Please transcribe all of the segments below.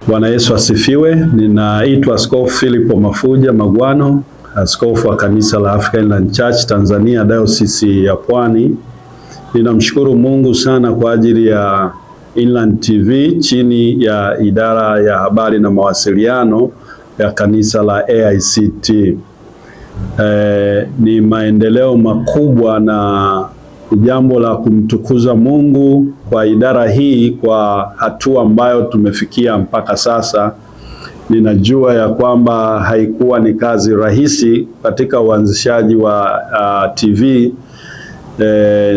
Bwana Yesu asifiwe. Ninaitwa Askofu Philip Mafuja Magwano, askofu wa kanisa la African Inland Church Tanzania Diocese ya Pwani. Ninamshukuru Mungu sana kwa ajili ya Inland TV chini ya idara ya habari na mawasiliano ya kanisa la AICT. Ni maendeleo makubwa na jambo la kumtukuza Mungu kwa idara hii kwa hatua ambayo tumefikia mpaka sasa. Ninajua ya kwamba haikuwa ni kazi rahisi katika uanzishaji wa TV.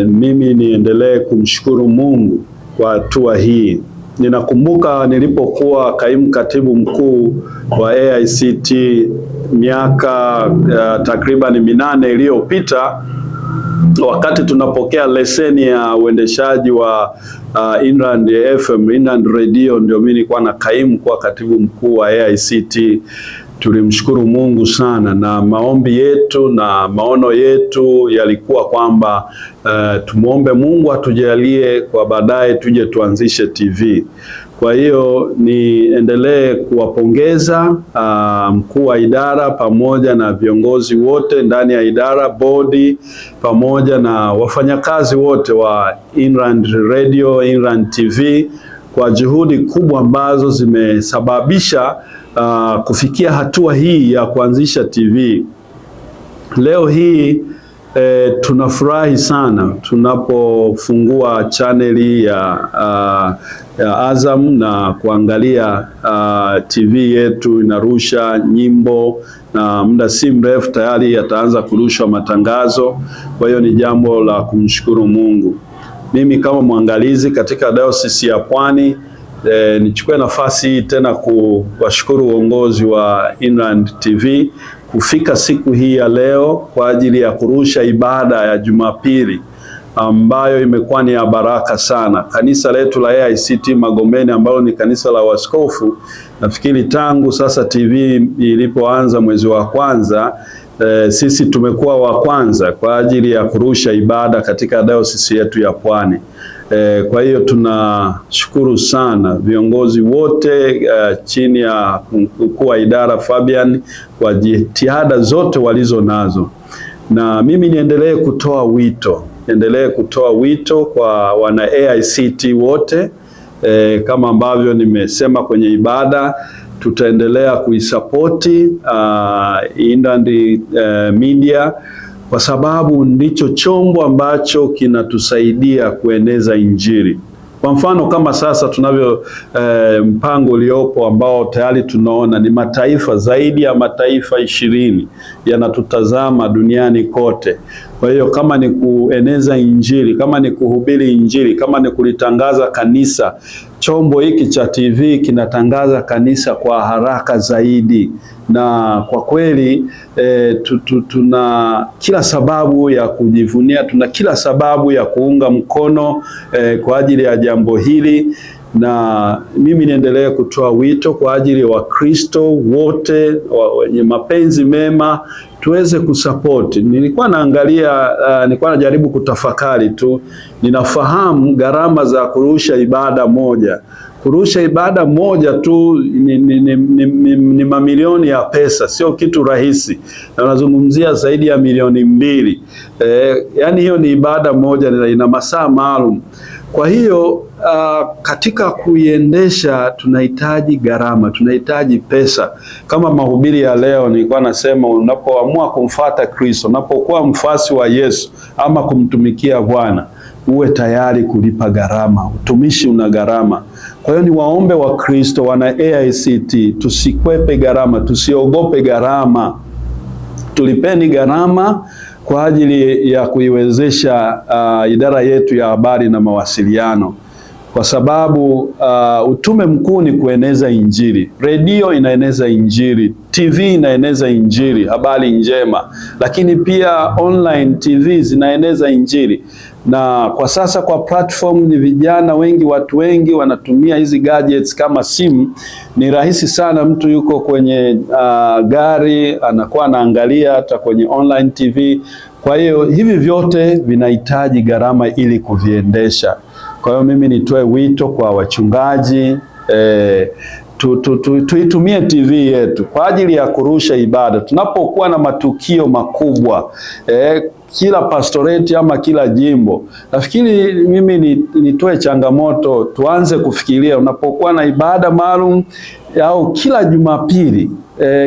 Mimi niendelee kumshukuru Mungu kwa hatua hii. Ninakumbuka nilipokuwa kaimu katibu mkuu wa AICT miaka takriban 8 iliyopita, wakati tunapokea leseni ya uendeshaji wa Inland FM, Inland Radio, ndio mimi nilikuwa na kaimu kwa katibu mkuu wa AICT. Tulimshukuru Mungu sana, na maombi yetu na maono yetu yalikuwa kwamba tumuombe Mungu atujalie kwa baadaye tuje tuanzishe TV. Kwa hiyo niendelee kuwapongeza mkuu wa idara pamoja na viongozi wote ndani ya idara, bodi pamoja na wafanyakazi wote wa Inland Radio, Inland TV kwa juhudi kubwa ambazo zimesababisha kufikia hatua hii ya kuanzisha TV. Leo hii tunafurahi sana tunapofungua chaneli ya Azam na kuangalia TV yetu inarusha nyimbo, na muda si mrefu tayari yataanza kurushwa matangazo. Kwa hiyo ni jambo la kumshukuru Mungu. Mimi kama mwangalizi katika Diocese ya Pwani nichukue nafasi hii tena kuwashukuru uongozi wa Inland TV kufika siku hii ya leo kwa ajili ya kurusha ibada ya Jumapili ambayo imekuwa ni ya baraka sana. Kanisa letu la AICT Magomeni ambalo ni kanisa la waskofu, nafikiri tangu sasa TV ilipoanza mwezi wa kwanza, sisi tumekuwa wa kwanza kwa ajili ya kurusha ibada katika diocese yetu ya Pwani. Kwa hiyo tunashukuru sana viongozi wote chini ya mkuu wa idara Fabian kwa jitihada zote walizo nazo. Na mimi niendelee kutoa wito kwa wana AICT wote, kama ambavyo nimesema kwenye ibada, tutaendelea kuisapoti Inland Media kwa sababu ndicho chombo ambacho kinatusaidia kueneza Injili. Kwa mfano kama sasa tunavyo mpango uliopo ambao tayari tunaona ni mataifa zaidi ya mataifa 20 yanatutazama duniani kote. Kwa hiyo kama ni kueneza Injili, kama ni kuhubiri Injili, kama ni kulitangaza kanisa, chombo hiki cha TV kinatangaza kanisa kwa haraka zaidi. Na kwa kweli tuna kila sababu ya kujivunia, tuna kila sababu ya kuunga mkono kwa ajili ya jambo hili. Na mimi niendelee kutoa wito kwa ajili ya Wakristo wote wenye mapenzi mema tuweze kusapoti. Nilikuwa najaribu kutafakari tu, ninafahamu gharama za kurusha ibada moja. Kurusha ibada moja tu ni mamilioni ya pesa, sio kitu rahisi. Na nazungumzia zaidi ya milioni 2. Yani hiyo ni ibada moja na ina masaa maalum. Kwa hiyo katika kuiendesha tunahitaji gharama, tunahitaji pesa. Kama mahubiri ya leo nilikuwa nasema, unapoamua kumfuata Kristo, unapokuwa mfuasi wa Yesu ama kumtumikia Bwana, uwe tayari kulipa gharama. Utumishi una gharama. Kwa hiyo ni waombe wa Kristo wana AICT, tusikwepe gharama, tusiogope gharama. Tulipeni gharama kwa ajili ya kuiwezesha idara yetu ya habari na mawasiliano, kwa sababu utume mkuu ni kueneza Injili. Radio inaeneza Injili, TV inaeneza Injili, habari njema, lakini pia online TV zinaeneza Injili. Na kwa sasa kwa platform ni vijana wengi, watu wengi wanatumia hizi gadgets kama simu. Ni rahisi sana, mtu yuko kwenye gari anakuwa anaangalia hata kwenye online TV. Kwa hiyo hivi vyote vinahitaji gharama ili kuviendesha. Kwa hiyo mimi nitoe wito kwa wachungaji, tuitumie TV yetu kwa ajili ya kurusha ibada tunapokuwa na matukio makubwa, kila pastoreti ama kila jimbo. Nafikiri mimi nitoe changamoto, tuanze kufikiria unapokuwa na ibada maalum au kila Jumapili,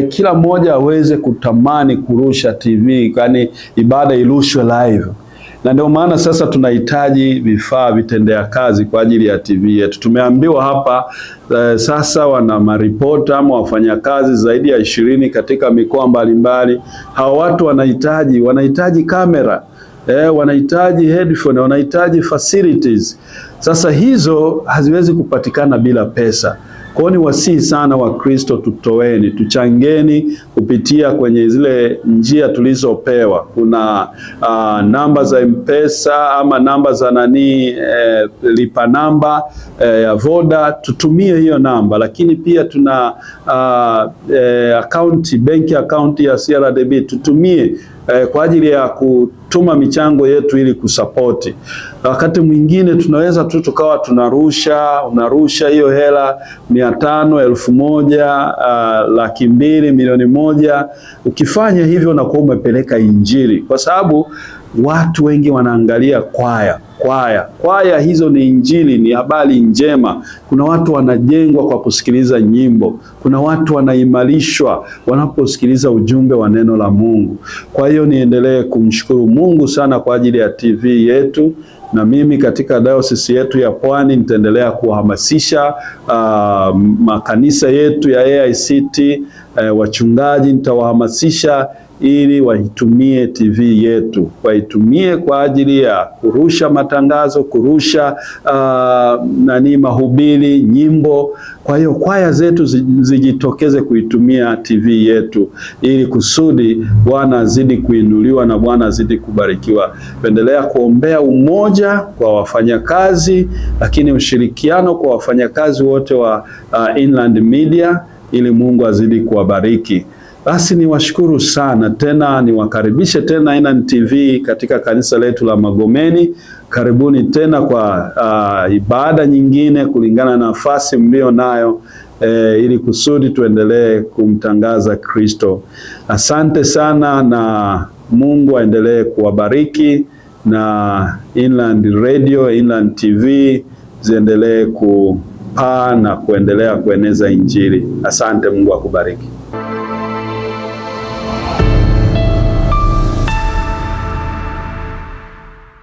kila mmoja aweze kutamani kurusha TV, kwani ibada irushwe live. Na ndio maana sasa tunahitaji vifaa vitendea kazi kwa ajili ya TV yetu. Tumeambiwa hapa sasa wana maripota ama wafanyakazi zaidi ya 20 katika mikoa mbalimbali. Hawa watu wanahitaji kamera, wanahitaji headphone, wanahitaji facilities. Sasa hizo haziwezi kupatikana bila pesa. Kwa hiyo ni wasihi sana wa Kristo, tutoeni, tuchangeni kupitia kwenye zile njia tulizopewa. Kuna namba za M-Pesa ama namba za lipa namba ya Voda, tutumie hiyo namba. Lakini pia tuna benki account ya CRDB, tutumie kwa ajili ya kutuma michango yetu ili kusapoti. Wakati mwingine tunaweza tukawa unarusha hiyo hela 500, 1000, 200,000, milioni 1. Ukifanya hivyo unakuwa umepeleka Injili, kwa sababu watu wengi wanaangalia kwaya hizo ni Injili, ni habari njema. Kuna watu wanajengwa kwa kusikiliza nyimbo, kuna watu wanaimarishwa wanaposikiliza ujumbe wa neno la Mungu. Kwa hiyo niendelee kumshukuru Mungu sana kwa ajili ya TV yetu, na mimi katika dayosisi yetu ya Pwani nitaendelea kuhamasisha makanisa yetu ya AICT, wachungaji nitawahamasisha ili waitumie TV yetu, waitumie kwa ajili ya kurusha matangazo, kurusha mahubiri, nyimbo. Kwa hiyo kwaya zetu zijitokeze kuitumia TV yetu ili kusudi Bwana azidi kuinuliwa na Bwana azidi kubarikiwa. Pendelea kuombea umoja kwa wafanyakazi, lakini ushirikiano kwa wafanyakazi wote wa Inland Media, ili Mungu azidi kuwabariki. Basi niwashukuru sana tena, niwakaribishe tena Inland TV katika kanisa letu la Magomeni. Karibuni tena kwa ibada nyingine kulingana na nafasi mlio nayo, ili kusudi tuendelee kumtangaza Kristo. Asante sana, na Mungu aendelee kuwabariki, na Inland Radio, Inland TV ziendelee kupaa na kuendelea kueneza Injili. Asante, Mungu akubariki.